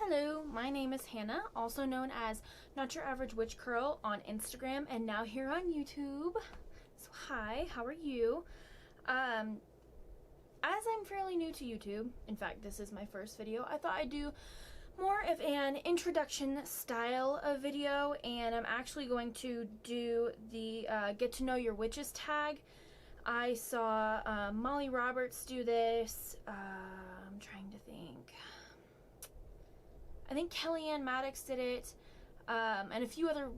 Hello, my name is Hannah, also known as Not Your Average Witch Girl on Instagram and now here on YouTube. So hi, how are you? As I'm fairly new to YouTube, in fact this is my first video, I thought I'd do more of an introduction style of video, and I'm actually going to do the Get to Know Your Witches tag. I saw Molly Roberts do this. I'm trying to think. I think Kellyanne Maddox did it, and a few other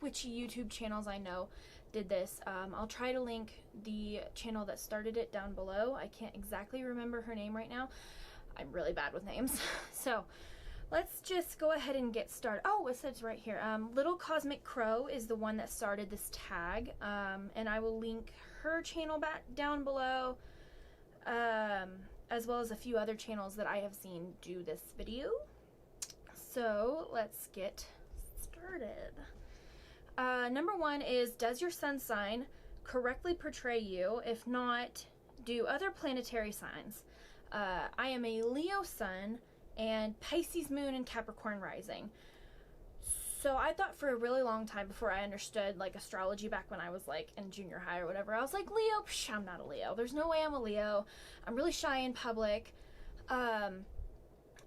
witchy YouTube channels I know did this. I'll try to link the channel that started it down below. I can't exactly remember her name right now. I'm really bad with names. So let's just go ahead and get started. Oh, it says right here. Little Cosmic Crow is the one that started this tag, and I will link her channel back down below, as well as a few other channels that I have seen do this video. So let's get started. Number one is, does your sun sign correctly portray you? If not, do other planetary signs. I am a Leo sun and Pisces moon and Capricorn rising. So I thought for a really long time, before I understood like astrology back when I was like in junior high or whatever, I was like, Leo? Psh, I'm not a Leo. There's no way I'm a Leo. I'm really shy in public.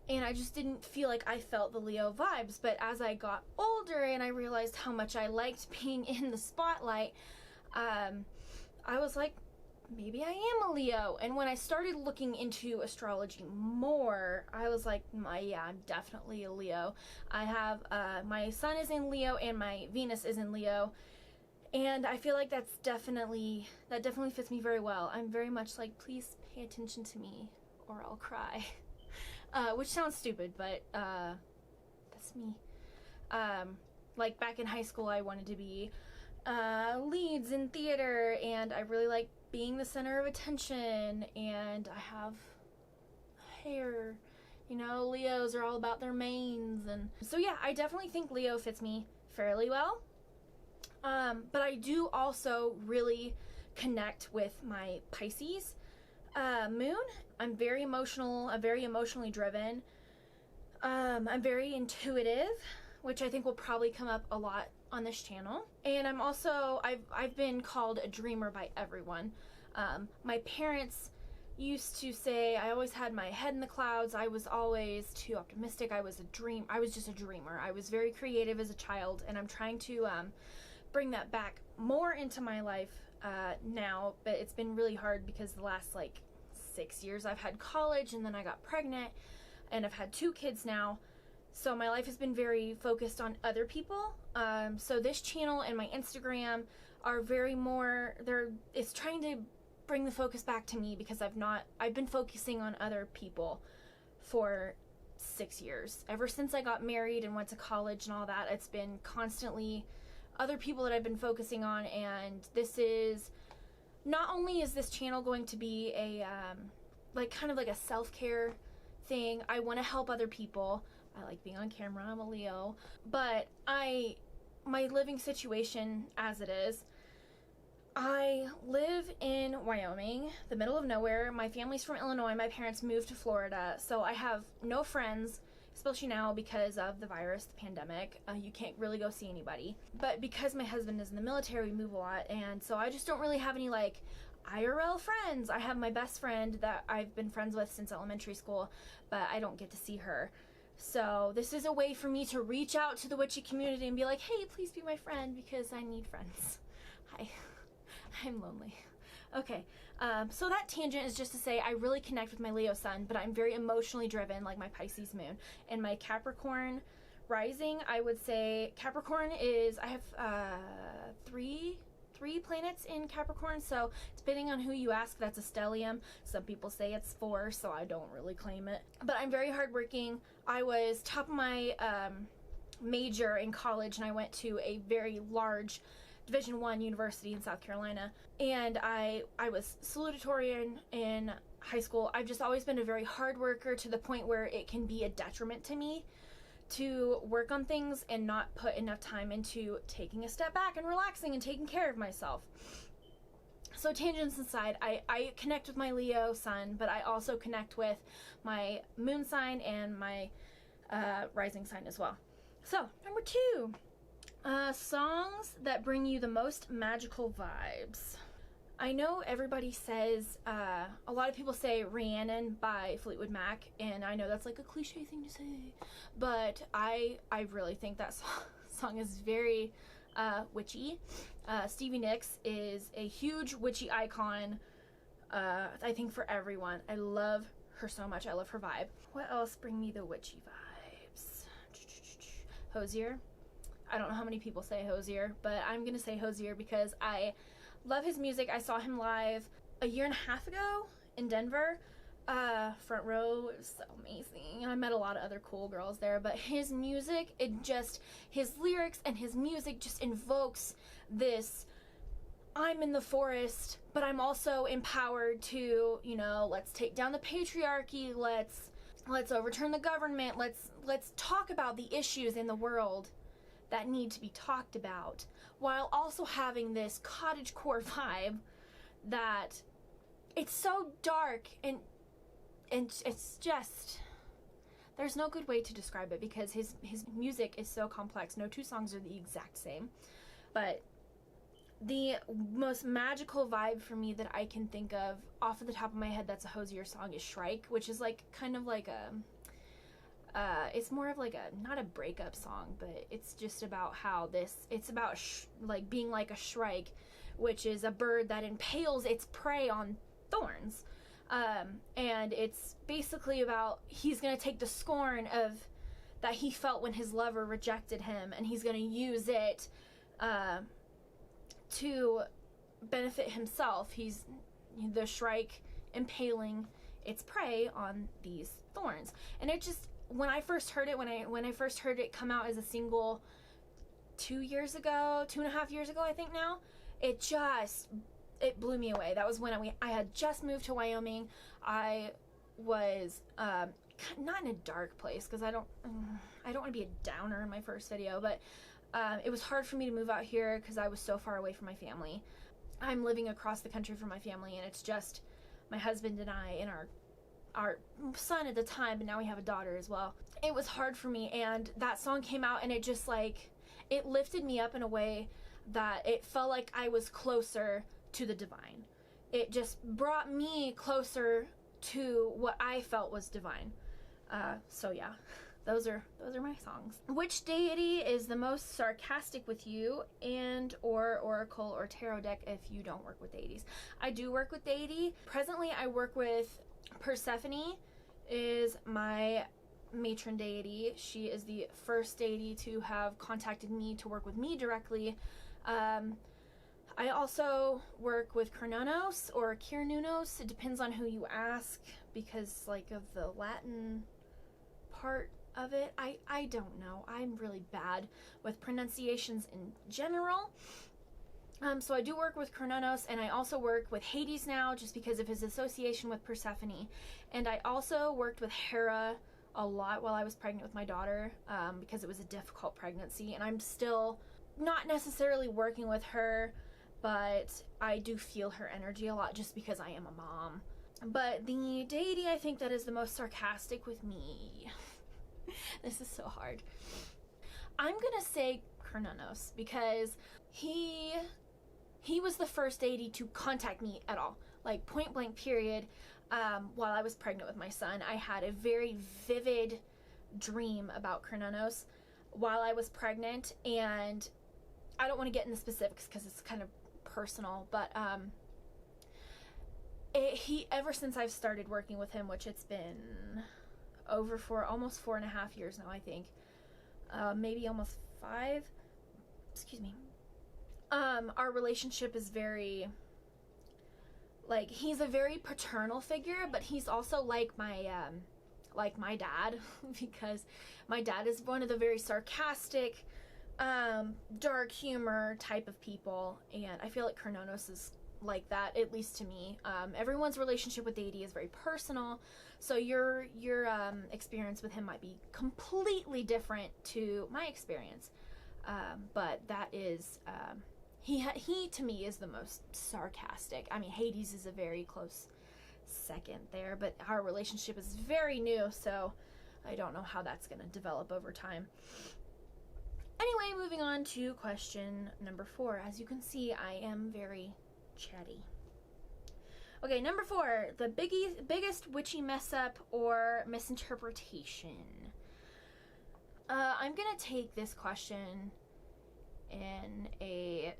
And I just didn't feel like I felt the Leo vibes. But as I got older and I realized how much I liked being in the spotlight, I was like, maybe I am a Leo. And when I started looking into astrology more, I was like, yeah, I'm definitely a Leo. I have, my sun is in Leo and my Venus is in Leo. And I feel like that definitely fits me very well. I'm very much like, please pay attention to me or I'll cry. Which sounds stupid, but that's me. Like back in high school, I wanted to be leads in theater, and I really like being the center of attention, and I have hair. You know, Leos are all about their manes, and so yeah, I definitely think Leo fits me fairly well. But I do also really connect with my Pisces moon. I'm very emotional. I'm very emotionally driven. I'm very intuitive, which I think will probably come up a lot on this channel. And I'm also, I've been called a dreamer by everyone. My parents used to say I always had my head in the clouds. I was always too optimistic. I was just a dreamer. I was very creative as a child, and I'm trying to bring that back more into my life now, but it's been really hard because the last like 6 years I've had college, and then I got pregnant, and I've had 2 kids now, so my life has been very focused on other people. So this channel and my Instagram are very more, it's trying to bring the focus back to me, because I've been focusing on other people for 6 years. Ever since I got married and went to college and all that, it's been constantly other people that I've been focusing on. And this is, not only is this channel going to be a like kind of like a self-care thing, I want to help other people. I like being on camera, I'm a Leo, but my living situation as it is, I live in Wyoming, the middle of nowhere. My family's from Illinois. My parents moved to Florida, so I have no friends, especially now because of the virus, the pandemic. You can't really go see anybody. But because my husband is in the military, we move a lot, and so I just don't really have any like IRL friends. I have my best friend that I've been friends with since elementary school, but I don't get to see her. So this is a way for me to reach out to the witchy community and be like, hey, please be my friend, because I need friends. Hi. I'm lonely. Okay, so that tangent is just to say I really connect with my Leo sun, but I'm very emotionally driven like my Pisces moon. And my Capricorn rising, I would say Capricorn is, I have three planets in Capricorn, so depending on who you ask, that's a stellium. Some people say it's 4, so I don't really claim it. But I'm very hardworking. I was top of my major in college, and I went to a very large Division I university in South Carolina, and I was salutatorian in high school. I've just always been a very hard worker, to the point where it can be a detriment to me to work on things and not put enough time into taking a step back and relaxing and taking care of myself. So tangents aside, I connect with my Leo sun, but I also connect with my moon sign and my rising sign as well. So, number 2, songs that bring you the most magical vibes. I know everybody says, a lot of people say Rhiannon by Fleetwood Mac, and I know that's like a cliche thing to say, but I really think that song is very witchy. Stevie Nicks is a huge witchy icon, I think, for everyone. I love her so much. I love her vibe. What else bring me the witchy vibes? Hozier. I don't know how many people say Hozier, but I'm gonna say Hozier because I love his music. I saw him live a year and a half ago in Denver. Front row, it was so amazing. I met a lot of other cool girls there, but his music, his lyrics and his music just invokes this, I'm in the forest, but I'm also empowered to, let's take down the patriarchy, let's overturn the government, let's talk about the issues in the world that need to be talked about, while also having this cottagecore vibe that it's so dark and it's just, there's no good way to describe it because his music is so complex. No two songs are the exact same, but the most magical vibe for me that I can think of off of the top of my head that's a Hozier song is Shrike, which is like kind of like it's more of like not a breakup song, but it's just about how it's about like being like a shrike, which is a bird that impales its prey on thorns. And it's basically about he's going to take the scorn of that he felt when his lover rejected him, and he's going to use it to benefit himself. He's the shrike impaling its prey on these thorns. And it just, when I first heard it come out as a single 2.5 years ago, I think now, it blew me away. That was when I had just moved to Wyoming. I was not in a dark place because I don't want to be a downer in my first video, but it was hard for me to move out here because I was so far away from my family. I'm living across the country from my family, and it's just my husband and I and our son at the time, but now we have a daughter as well. It was hard for me, and that song came out, and it just it lifted me up in a way that it felt like I was closer to the divine. It just brought me closer to what I felt was divine. So yeah, those are my songs. Which deity is the most sarcastic with you, and or oracle or tarot deck if you don't work with deities? I do work with deity. Presently I work with Persephone, is my matron deity. She is the first deity to have contacted me to work with me directly. I also work with Cernunnos or Cernunnos. It depends on who you ask because of the Latin part of it. I don't know. I'm really bad with pronunciations in general. So I do work with Cernunnos, and I also work with Hades now just because of his association with Persephone. And I also worked with Hera a lot while I was pregnant with my daughter because it was a difficult pregnancy, and I'm still not necessarily working with her, but I do feel her energy a lot just because I am a mom. But the deity I think that is the most sarcastic with me, this is so hard, I'm gonna say Cernunnos because he was the first deity to contact me at all, point blank period. While I was pregnant with my son, I had a very vivid dream about Cernunnos while I was pregnant, and I don't want to get into specifics because it's kind of personal, but ever since I've started working with him, which it's been almost 4.5 years now, I think, maybe almost 5, excuse me, our relationship is very, he's a very paternal figure, but he's also like my dad because my dad is one of the very sarcastic, dark humor type of people, and I feel like Cernunnos is like that, at least to me. Everyone's relationship with deity is very personal, so your experience with him might be completely different to my experience, but that is he to me is the most sarcastic. I mean, Hades is a very close second there, but our relationship is very new, so I don't know how that's going to develop over time. Anyway, moving on to question number 4. As you can see, I am very chatty. Okay, number 4, the biggest witchy mess up or misinterpretation. I'm gonna take this question in a,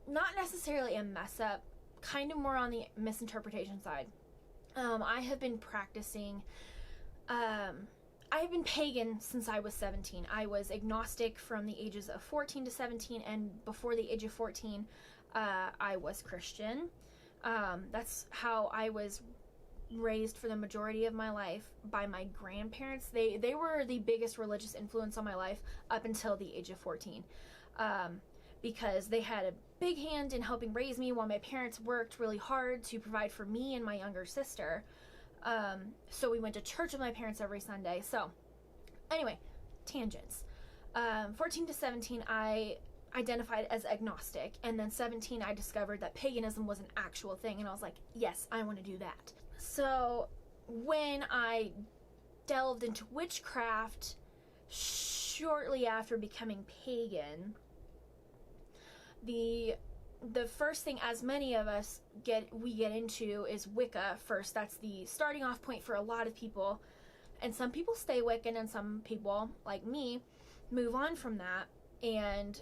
not necessarily a mess up, kind of more on the misinterpretation side. I have been practicing, I have been pagan since I was 17. I was agnostic from the ages of 14 to 17, and before the age of 14, I was Christian. That's how I was raised for the majority of my life by my grandparents. They were the biggest religious influence on my life up until the age of 14, because they had a big hand in helping raise me while my parents worked really hard to provide for me and my younger sister. So we went to church with my parents every Sunday. So anyway, tangents. 14 to 17, I identified as agnostic, and then 17, I discovered that paganism was an actual thing, and I was like, yes, I want to do that. So when I delved into witchcraft shortly after becoming pagan, the first thing, as many of us get into, is Wicca first. That's the starting off point for a lot of people, and some people stay Wiccan, and some people, like me, move on from that and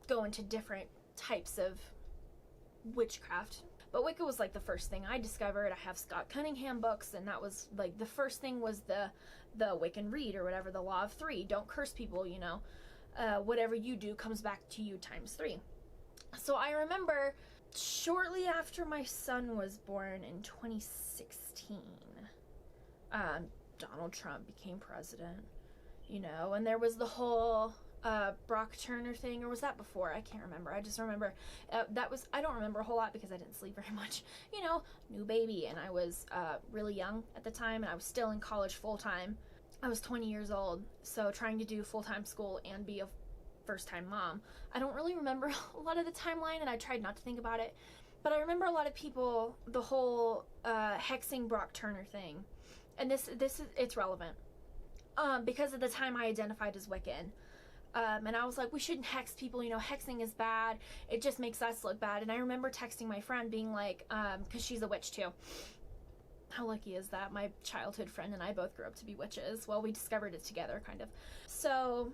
go into different types of witchcraft. But Wicca was like the first thing I discovered. I have Scott Cunningham books, and that was like the first thing was the Wiccan Rede, or whatever, the Law of 3. Don't curse people, you know. Whatever you do comes back to you times 3. So I remember shortly after my son was born in 2016, Donald Trump became president, you know, and there was the whole Brock Turner thing, or was that before? I can't remember. I just remember I don't remember a whole lot because I didn't sleep very much, you know, new baby, and I was really young at the time, and I was still in college full-time. I was 20 years old, so trying to do full-time school and be a first-time mom. I don't really remember a lot of the timeline, and I tried not to think about it, but I remember a lot of people, the whole hexing Brock Turner thing, and it's relevant because at the time I identified as Wiccan. And I was like, we shouldn't hex people, you know, hexing is bad, it just makes us look bad. And I remember texting my friend being like, because she's a witch too. How lucky is that? My childhood friend and I both grew up to be witches. Well, we discovered it together, kind of. So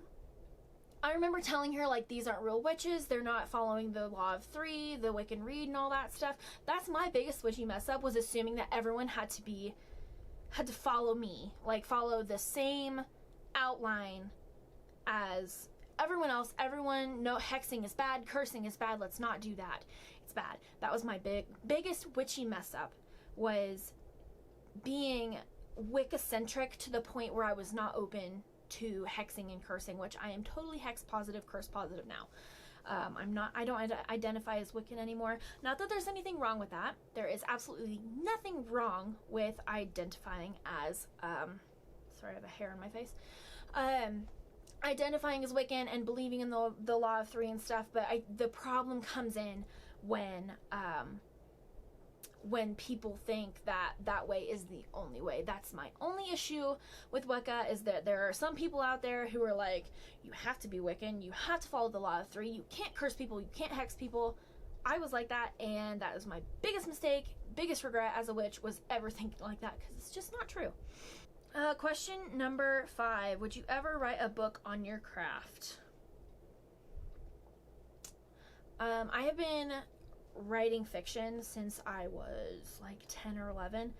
I remember telling her, like, these aren't real witches, they're not following the Law of 3, the Wiccan Rede, and all that stuff. That's my biggest witchy mess up, was assuming that everyone had to follow me, like follow the same outline as everyone else. Everyone, no, hexing is bad, cursing is bad, let's not do that, it's bad. That was my biggest witchy mess up, was being Wicca-centric to the point where I was not open to hexing and cursing, which I am totally hex positive, curse positive now. I don't identify as Wiccan anymore. Not that there's anything wrong with that. There is absolutely nothing wrong with identifying as, sorry, I have a hair on my face. Identifying as Wiccan and believing in the Law of 3 and stuff, but the problem comes in when people think that way is the only way. That's my only issue with Wicca, is that there are some people out there who are like, you have to be Wiccan, you have to follow the Law of 3, you can't curse people, you can't hex people. I was like that, and that was my biggest mistake, biggest regret as a witch, was ever thinking like that, because it's just not true. Question number 5. Would you ever write a book on your craft? I have been writing fiction since I was like 10 or 11,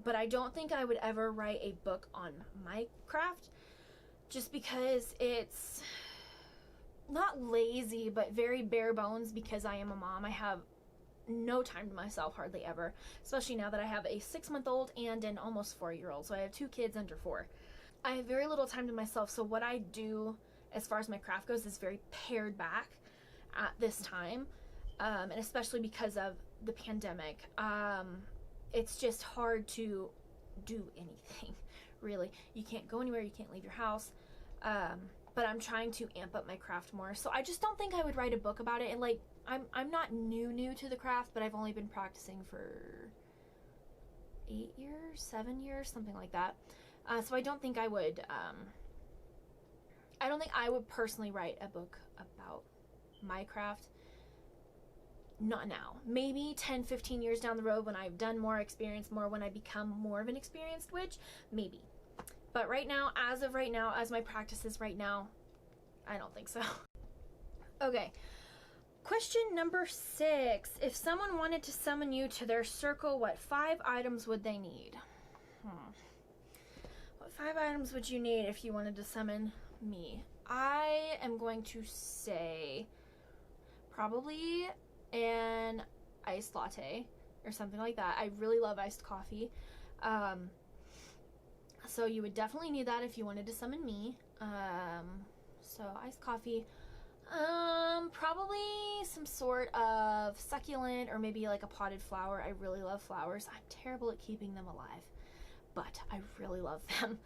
but I don't think I would ever write a book on my craft, just because it's not lazy, but very bare bones, because I am a mom. I have no time to myself, hardly ever, especially now that I have a 6-month-old and an almost 4-year-old, so I have 2 kids under 4. I have very little time to myself, so what I do as far as my craft goes is very pared back at this time, and especially because of the pandemic. It's just hard to do anything, really. You can't go anywhere, you can't leave your house, but I'm trying to amp up my craft more, so I just don't think I would write a book about it. And like, I'm not new to the craft, but I've only been practicing for 8 years, 7 years, something like that. So I don't think I would personally write a book about my craft. Not now. Maybe 10, 15 years down the road when I've done more experience, more when I become more of an experienced witch, maybe. But right now, as of right now, as my practice is right now, I don't think so. Okay. Question number 6. If someone wanted to summon you to their circle, what 5 items would they need? What 5 items would you need if you wanted to summon me? I am going to say probably an iced latte or something like that. I really love iced coffee. So you would definitely need that if you wanted to summon me. So iced coffee. Probably some sort of succulent or maybe like a potted flower. I really love flowers. I'm terrible at keeping them alive, but I really love them.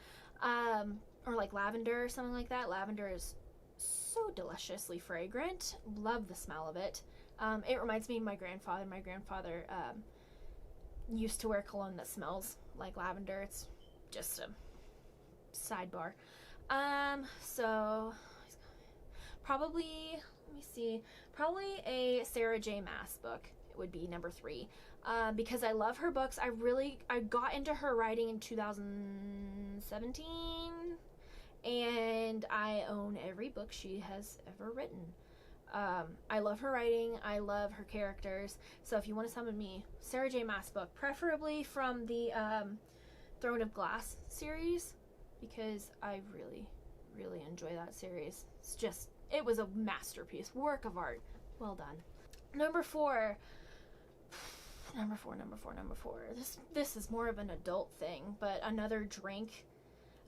Or like lavender or something like that. Lavender is so deliciously fragrant. Love the smell of it. It reminds me of my grandfather. My grandfather used to wear cologne that smells like lavender. It's just a sidebar. So probably, let me see, probably a Sarah J. Maas book would be number 3. Because I love her books. I got into her writing in 2017, and I own every book she has ever written. I love her writing. I love her characters. So if you want to summon me, Sarah J. Maas book, preferably from the Throne of Glass series, because I really, really enjoy that series. It was a masterpiece, work of art. Well done. Number 4. This is more of an adult thing, but another drink.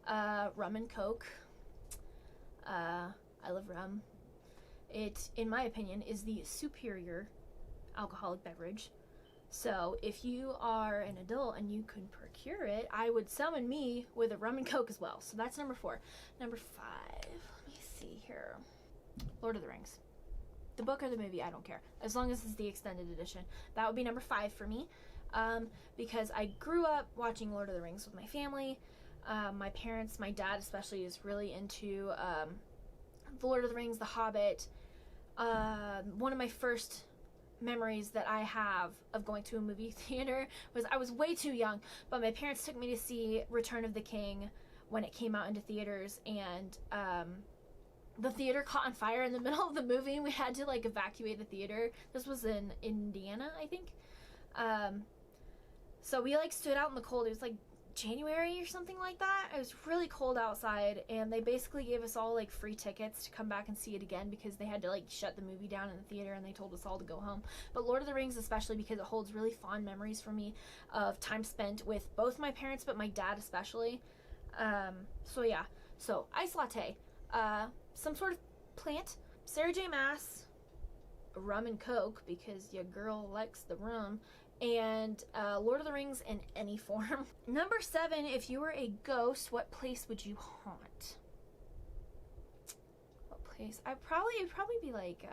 Rum and Coke. I love rum. It, in my opinion, is the superior alcoholic beverage. So if you are an adult and you can procure it, I would summon me with a rum and Coke as well. So that's number 4. Number 5. Let me see here. Lord of the Rings. The book or the movie, I don't care. As long as it's the extended edition. That would be number 5 for me. Because I grew up watching Lord of the Rings with my family. My parents, my dad especially, is really into the Lord of the Rings, The Hobbit. One of my first memories that I have of going to a movie theater was, I was way too young, but my parents took me to see Return of the King when it came out into theaters, and the theater caught on fire in the middle of the movie, and we had to like evacuate the theater. This was in Indiana, I think. So we like stood out in the cold. It was like January or something like that. It was really cold outside, and they basically gave us all like free tickets to come back and see it again, because they had to like shut the movie down in the theater, and they told us all to go home. But Lord of the Rings especially, because it holds really fond memories for me of time spent with both my parents, but my dad especially. So yeah, so ice latte, some sort of plant, Sarah J. Maas, rum and Coke, because your girl likes the rum, and Lord of the Rings in any form. Number 7, if you were a ghost, what place would you haunt? What place? It'd probably be like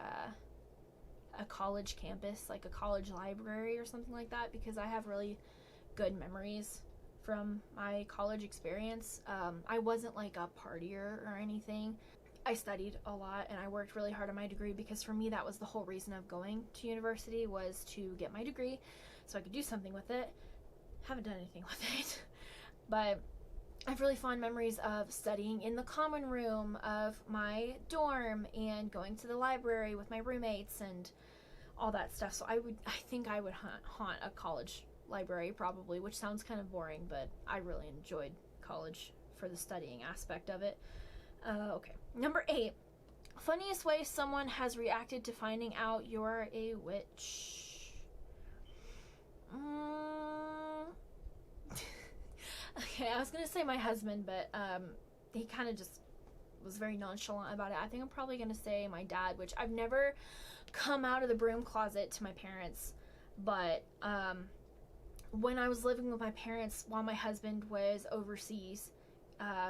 a college campus, like a college library or something like that, because I have really good memories from my college experience. I wasn't like a partier or anything. I studied a lot and I worked really hard on my degree, because for me that was the whole reason of going to university, was to get my degree so I could do something with it. Haven't done anything with it. But I have really fond memories of studying in the common room of my dorm and going to the library with my roommates and all that stuff. So I think I would haunt a college library probably, which sounds kind of boring, but I really enjoyed college for the studying aspect of it. Okay. Number 8. Funniest way someone has reacted to finding out you're a witch. Okay, I was gonna say my husband, but he kind of just was very nonchalant about it. I think I'm probably gonna say my dad, which I've never come out of the broom closet to my parents, but when I was living with my parents while my husband was overseas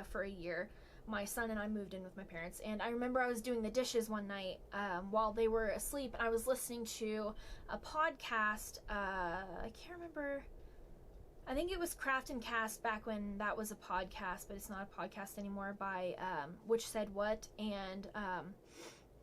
for a year, my son and I moved in with my parents, and I remember I was doing the dishes one night while they were asleep, and I was listening to a podcast. I can't remember. I think it was Craft and Cast back when that was a podcast, but it's not a podcast anymore, by Which Said What and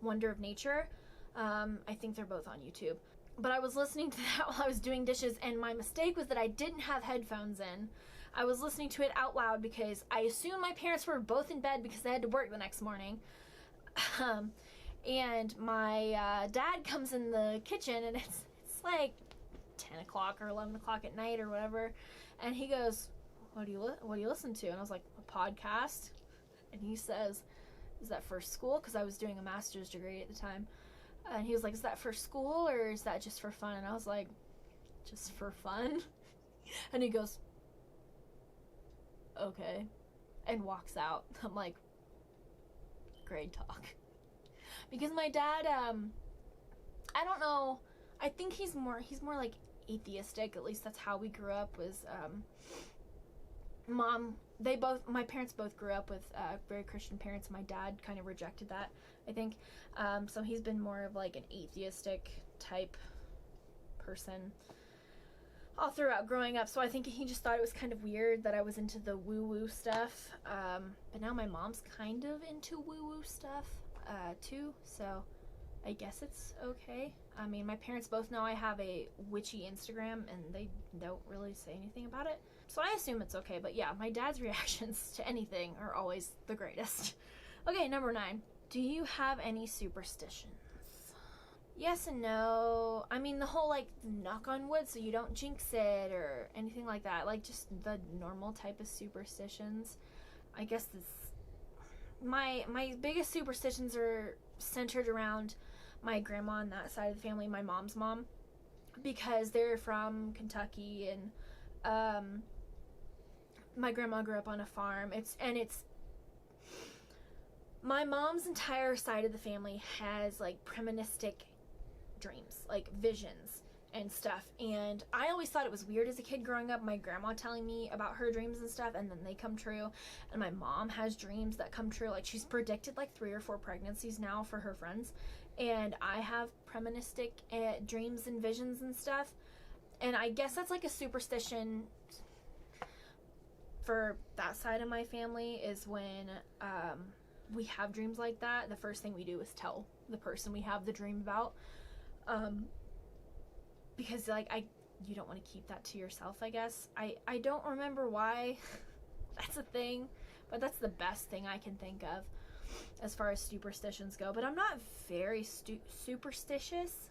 Wonder of Nature. I think they're both on YouTube. But I was listening to that while I was doing dishes, and my mistake was that I didn't have headphones in. I was listening to it out loud because I assumed my parents were both in bed because they had to work the next morning. And my dad comes in the kitchen, and it's like 10 o'clock or 11 o'clock at night or whatever, and he goes, what do you listen to? And I was like, a podcast. And he says, is that for school? Because I was doing a master's degree at the time. And he was like, is that for school or is that just for fun? And I was like, just for fun. And he goes, okay, and walks out. I'm like, great talk. Because my dad, I don't know, I think he's more like atheistic. At least that's how we grew up. Was my parents both grew up with very Christian parents. My dad kind of rejected that, I think. So he's been more of like an atheistic type person all throughout growing up. So I think he just thought it was kind of weird that I was into the woo-woo stuff. But now my mom's kind of into woo-woo stuff too. So I guess it's okay. I mean, my parents both know I have a witchy Instagram, and they don't really say anything about it. So I assume it's okay. But yeah, my dad's reactions to anything are always the greatest. Okay, number 9. Do you have any superstitions? Yes and no. I mean, the whole, like, knock on wood so you don't jinx it or anything like that. Like, just the normal type of superstitions. I guess this... My biggest superstitions are centered around my grandma on that side of the family, my mom's mom, because they're from Kentucky, and my grandma grew up on a farm. It's my mom's entire side of the family has like premonitic dreams, like visions and stuff, and I always thought it was weird as a kid growing up, my grandma telling me about her dreams and stuff, and then they come true. And my mom has dreams that come true. Like, she's predicted like 3 or 4 pregnancies now for her friends, and I have premonitic dreams and visions and stuff. And I guess that's like a superstition for that side of my family, is when we have dreams like that, the first thing we do is tell the person we have the dream about. Because like you don't want to keep that to yourself, I guess. I don't remember why that's a thing, but that's the best thing I can think of as far as superstitions go. But I'm not very superstitious.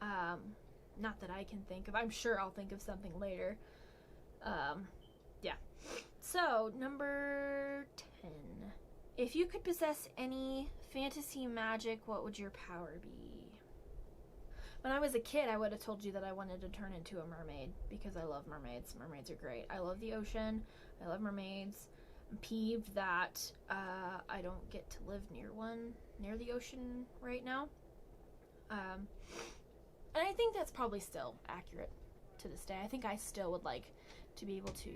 Not that I can think of. I'm sure I'll think of something later. Yeah. So, number 10. If you could possess any fantasy magic, what would your power be? When I was a kid, I would have told you that I wanted to turn into a mermaid, because I love mermaids. Mermaids are great. I love the ocean. I love mermaids. I'm peeved that I don't get to live near the ocean right now. And I think that's probably still accurate to this day. I think I still would like to be able to...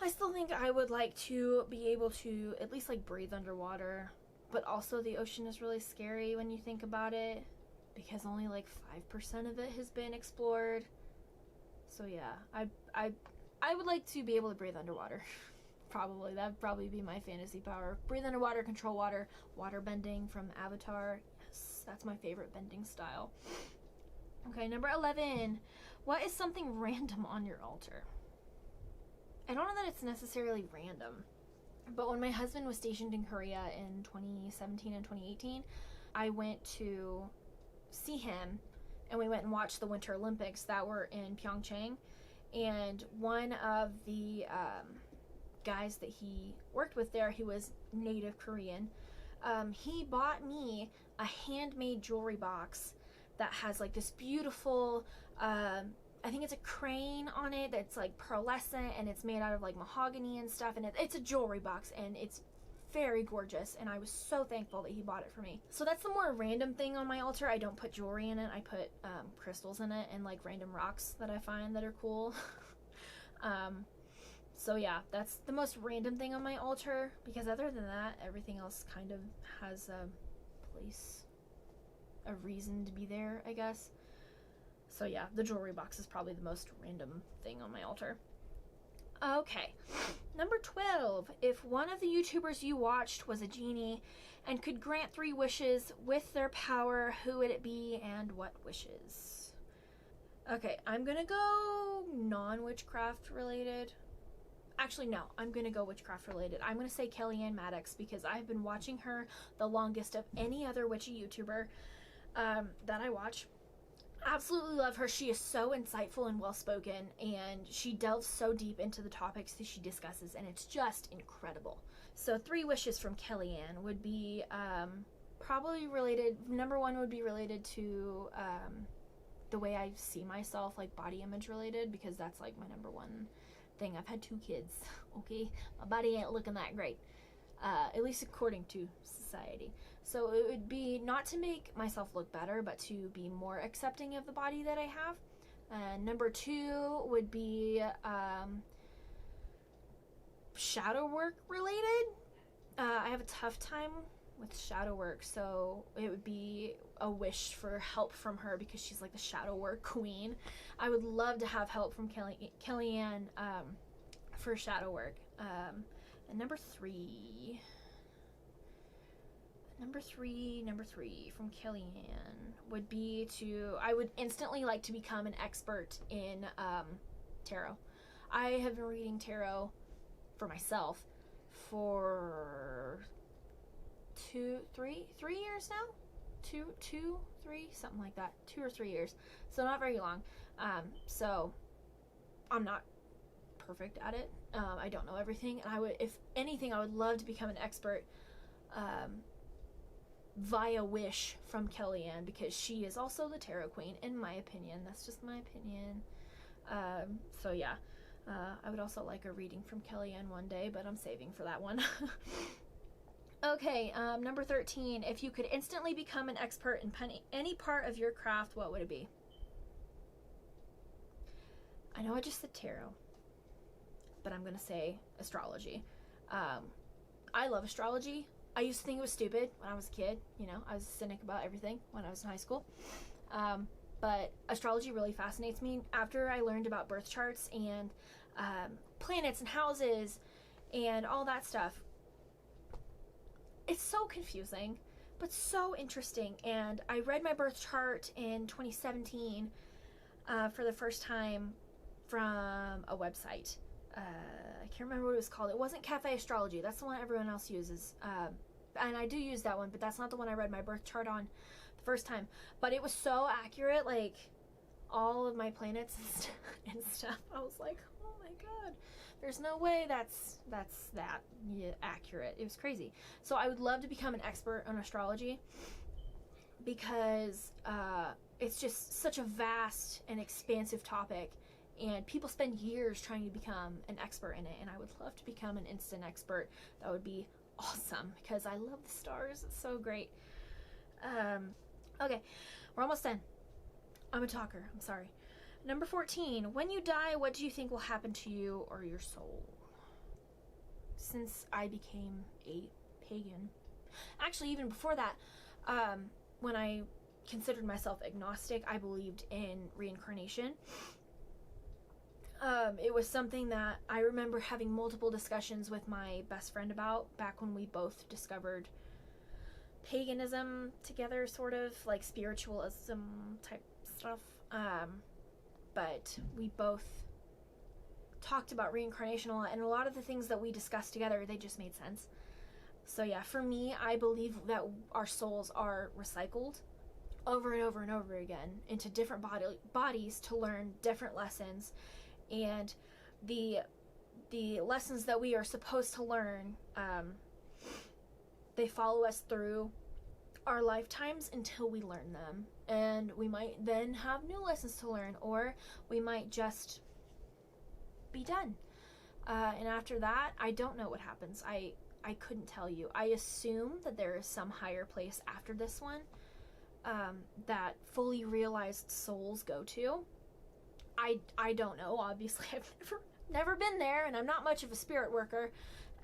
I still think I would like to be able to at least like breathe underwater. But also the ocean is really scary when you think about it, because only like 5% of it has been explored. So yeah, I would like to be able to breathe underwater. Probably. That would probably be my fantasy power. Breathe underwater, control water, water bending from Avatar. Yes, that's my favorite bending style. Okay, number 11. What is something random on your altar? I don't know that it's necessarily random, but when my husband was stationed in Korea in 2017 and 2018, I went to see him, and we went and watched the Winter Olympics that were in Pyeongchang. And one of the guys that he worked with there, he was native Korean, he bought me a handmade jewelry box that has like this beautiful I think it's a crane on it that's like pearlescent, and it's made out of like mahogany and stuff, and it's a jewelry box, and it's very gorgeous, and I was so thankful that he bought it for me. So that's the more random thing on my altar. I don't put jewelry in it. I put crystals in it and like random rocks that I find that are cool. So yeah, that's the most random thing on my altar, because other than that, everything else kind of has a place, a reason to be there, I guess. So yeah, the jewelry box is probably the most random thing on my altar. Okay. Number 12. If one of the YouTubers you watched was a genie and could grant 3 wishes with their power, who would it be and what wishes? Okay, I'm gonna go non-witchcraft related. Actually, no, I'm gonna go witchcraft related. I'm gonna say Kellyanne Maddox because I've been watching her the longest of any other witchy YouTuber that I watch. Absolutely love her. She is so insightful and well-spoken, and she delves so deep into the topics that she discusses, and it's just incredible. So 3 wishes from Kellyanne would be probably related. Number 1 would be related to the way I see myself, like body image related, because that's like my number 1 thing. I've had 2 kids, okay? My body ain't looking that great, at least according to society. So it would be not to make myself look better, but to be more accepting of the body that I have. Number 2 would be shadow work related. I have a tough time with shadow work, so it would be a wish for help from her because she's like the shadow work queen. I would love to have help from Kellyanne for shadow work. And number three from Kellyanne would be I would instantly like to become an expert in tarot. I have been reading tarot for myself for 3 years now. 3, something like that. 2 or 3 years. So not very long. So I'm not perfect at it. I don't know everything, and if anything, I would love to become an expert via wish from Kellyanne, because she is also the tarot queen, in my opinion. That's just my opinion. So yeah, I would also like a reading from Kellyanne one day, but I'm saving for that one. Okay, number 13. If you could instantly become an expert in any part of your craft, what would it be? I know I just said tarot, but I'm going to say astrology. I love astrology. I used to think it was stupid when I was a kid. You know, I was a cynic about everything when I was in high school. But astrology really fascinates me. After I learned about birth charts and planets and houses and all that stuff, it's so confusing, but so interesting. And I read my birth chart in 2017 for the first time from a website. I can't remember what it was called. It wasn't Cafe Astrology. That's the one everyone else uses. And I do use that one, but that's not the one I read my birth chart on the first time. But it was so accurate, like all of my planets and stuff. I was like, oh my god, there's no way that's that accurate. It was crazy. So I would love to become an expert on astrology, because it's just such a vast and expansive topic, and people spend years trying to become an expert in it, and I would love to become an instant expert. That would be awesome, because I love the stars. It's so great. Okay, we're almost done. I'm a talker. I'm sorry. Number 14. When you die, what do you think will happen to you or your soul? Since I became a pagan. Actually, even before that, when I considered myself agnostic, I believed in reincarnation. It was something that I remember having multiple discussions with my best friend about back when we both discovered paganism together, sort of like spiritualism type stuff. But we both talked about reincarnation a lot, and a lot of the things that we discussed together, they just made sense. So yeah, for me, I believe that our souls are recycled over and over and over again into different bodies to learn different lessons, and the lessons that we are supposed to learn, they follow us through our lifetimes until we learn them, and we might then have new lessons to learn, or we might just be done, and after that, I don't know what happens. I couldn't tell you. I assume that there is some higher place after this one that fully realized souls go to. I don't know. Obviously, I've never been there, and I'm not much of a spirit worker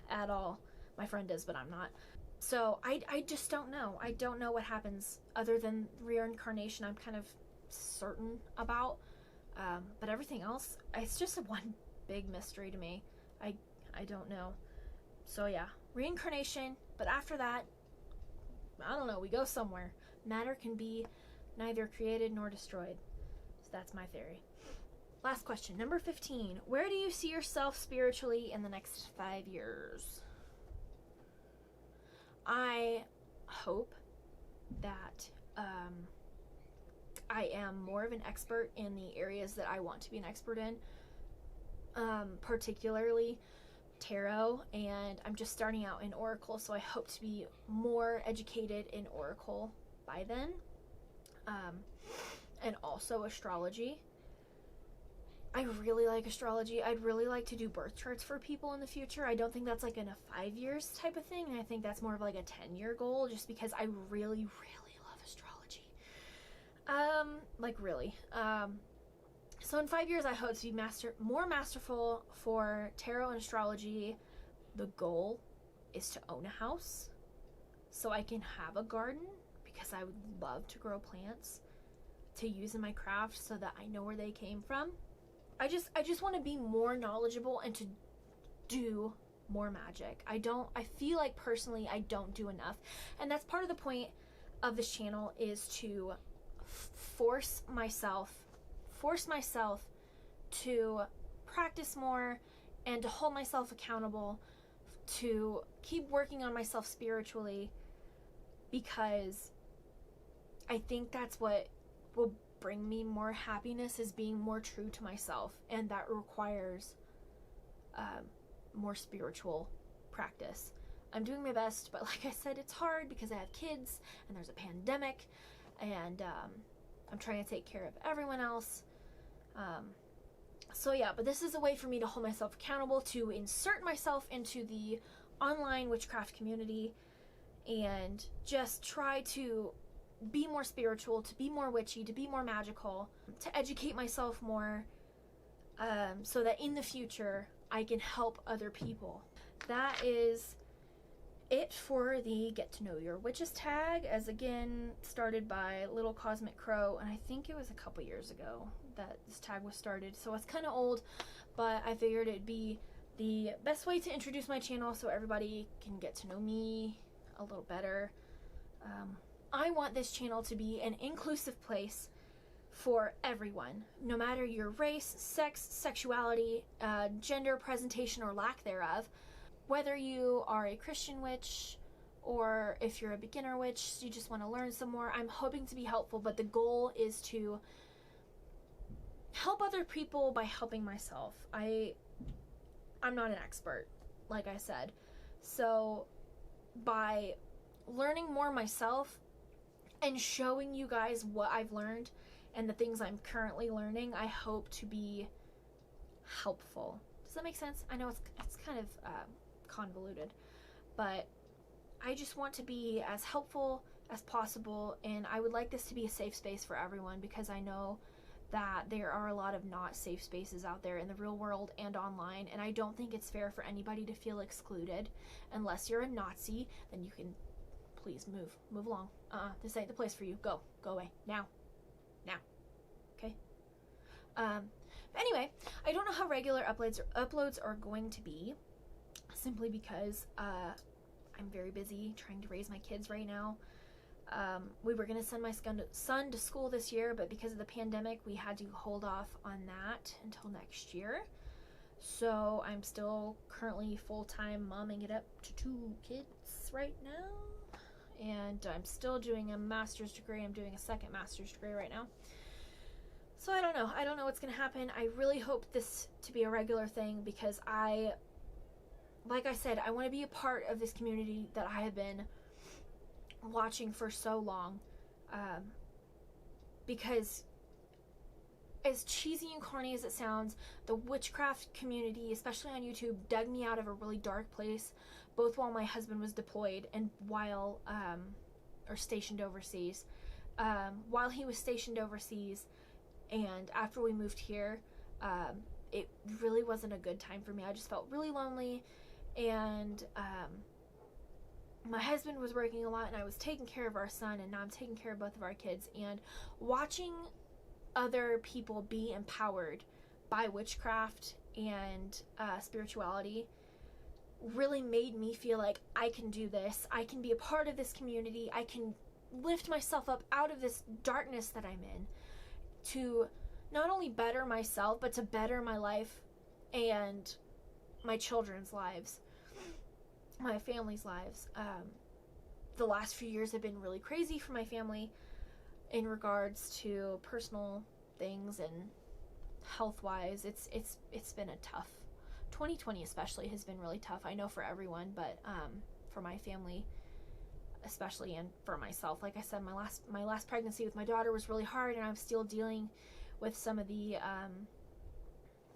at all. My friend is, but I'm not. So I just don't know. I don't know what happens other than reincarnation. I'm kind of certain about, but everything else, it's just one big mystery to me. I don't know. So yeah, reincarnation, but after that, I don't know, we go somewhere. Matter can be neither created nor destroyed. So that's my theory. Last question, number 15. Where do you see yourself spiritually in the next 5 years? I hope that I am more of an expert in the areas that I want to be an expert in, particularly tarot, and I'm just starting out in Oracle, so I hope to be more educated in Oracle by then, and also astrology. I really like astrology. I'd really like to do birth charts for people in the future. I don't think that's like in a 5 years type of thing. I think that's more of like a 10-year goal, just because I really, really love astrology. Like really. So in 5 years, I hope to be more masterful for tarot and astrology. The goal is to own a house so I can have a garden, because I would love to grow plants to use in my craft so that I know where they came from. I just want to be more knowledgeable and to do more magic. I feel like personally I don't do enough. And that's part of the point of this channel, is to force myself to practice more and to hold myself accountable, to keep working on myself spiritually, because I think that's what will bring me more happiness, is being more true to myself, and that requires more spiritual practice. I'm doing my best, but like I said, it's hard because I have kids and there's a pandemic, and I'm trying to take care of everyone else. So yeah, but this is a way for me to hold myself accountable, to insert myself into the online witchcraft community and just try to be more spiritual, to be more witchy, to be more magical, to educate myself more, so that in the future I can help other people. That is it for the Get to Know Your Witches tag, as again started by Little Cosmic Crow, and I think it was a couple years ago that this tag was started, so it's kind of old, but I figured it'd be the best way to introduce my channel so everybody can get to know me a little better. I want this channel to be an inclusive place for everyone, no matter your race, sex, sexuality, gender presentation or lack thereof. Whether you are a Christian witch, or if you're a beginner witch, you just want to learn some more, I'm hoping to be helpful, but the goal is to help other people by helping myself. I'm not an expert, like I said, so by learning more myself and showing you guys what I've learned and the things I'm currently learning, I hope to be helpful. Does that make sense? I know it's kind of convoluted, but I just want to be as helpful as possible, and I would like this to be a safe space for everyone, because I know that there are a lot of not safe spaces out there in the real world and online, and I don't think it's fair for anybody to feel excluded. Unless you're a Nazi, then you can please move along. This ain't the place for you. Go away now, okay? Anyway, I don't know how regular uploads are going to be, simply because I'm very busy trying to raise my kids right now. We were going to send my son to school this year, but because of the pandemic, we had to hold off on that until next year. So I'm still currently full-time momming it up to 2 kids right now. And I'm still doing a master's degree. I'm doing a second master's degree right now. So I don't know what's going to happen. I really hope this to be a regular thing, because like I said, I want to be a part of this community that I have been watching for so long, because as cheesy and corny as it sounds, the witchcraft community, especially on YouTube, dug me out of a really dark place, both while my husband was deployed and while or stationed overseas. While he was stationed overseas and after we moved here, it really wasn't a good time for me. I just felt really lonely, and my husband was working a lot, and I was taking care of our son, and now I'm taking care of both of our kids. And watching other people be empowered by witchcraft and spirituality really made me feel like I can do this. I can be a part of this community. I can lift myself up out of this darkness that I'm in to not only better myself, but to better my life and my children's lives, my family's lives. The last few years have been really crazy for my family in regards to personal things and health-wise. It's been a tough 2020 especially has been really tough. I know for everyone, but for my family especially, and for myself, like I said, my last pregnancy with my daughter was really hard, and I'm still dealing with some of the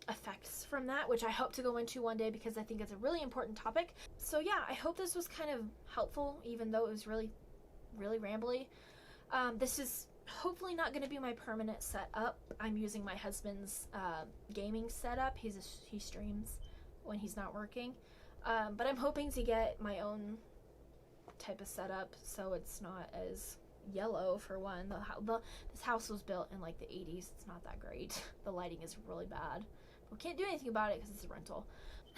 effects from that, which I hope to go into one day because I think it's a really important topic. So yeah, I hope this was kind of helpful, even though it was really rambly. This is hopefully not going to be my permanent setup. I'm using my husband's gaming setup. He streams when he's not working, but I'm hoping to get my own type of setup so it's not as yellow. For one, this house was built in like the 80s. It's not that great. The lighting is really bad. We can't do anything about it because it's a rental.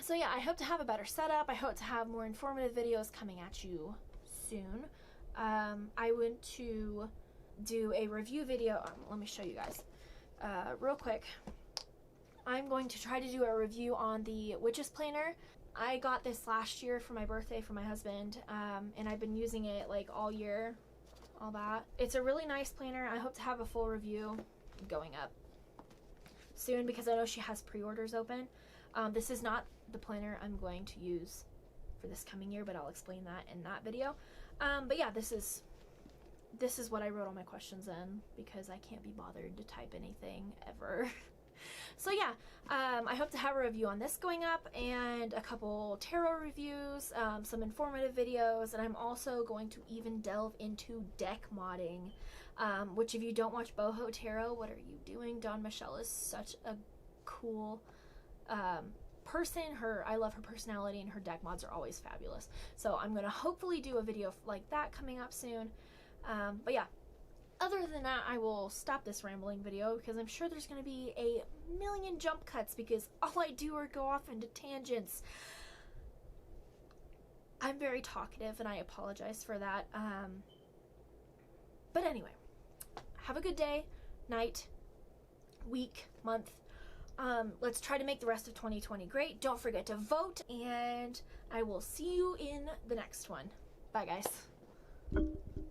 So yeah, I hope to have a better setup. I hope to have more informative videos coming at you soon. I went to do a review video. Let me show you guys real quick. I'm going to try to do a review on the Witches Planner. I got this last year for my birthday for my husband, and I've been using it like all year, all that. It's a really nice planner. I hope to have a full review going up soon because I know she has pre-orders open. This is not the planner I'm going to use for this coming year, but I'll explain that in that video. But yeah, this is what I wrote all my questions in because I can't be bothered to type anything ever. So yeah, I hope to have a review on this going up, and a couple tarot reviews, some informative videos, and I'm also going to even delve into deck modding, which if you don't watch Boho Tarot, what are you doing? Dawn Michelle is such a cool person. I love her personality, and her deck mods are always fabulous. So I'm going to hopefully do a video like that coming up soon. But yeah, other than that, I will stop this rambling video because I'm sure there's going to be a million jump cuts because all I do are go off into tangents. I'm very talkative and I apologize for that. But anyway, have a good day, night, week, month. Let's try to make the rest of 2020 great. Don't forget to vote, and I will see you in the next one. Bye, guys.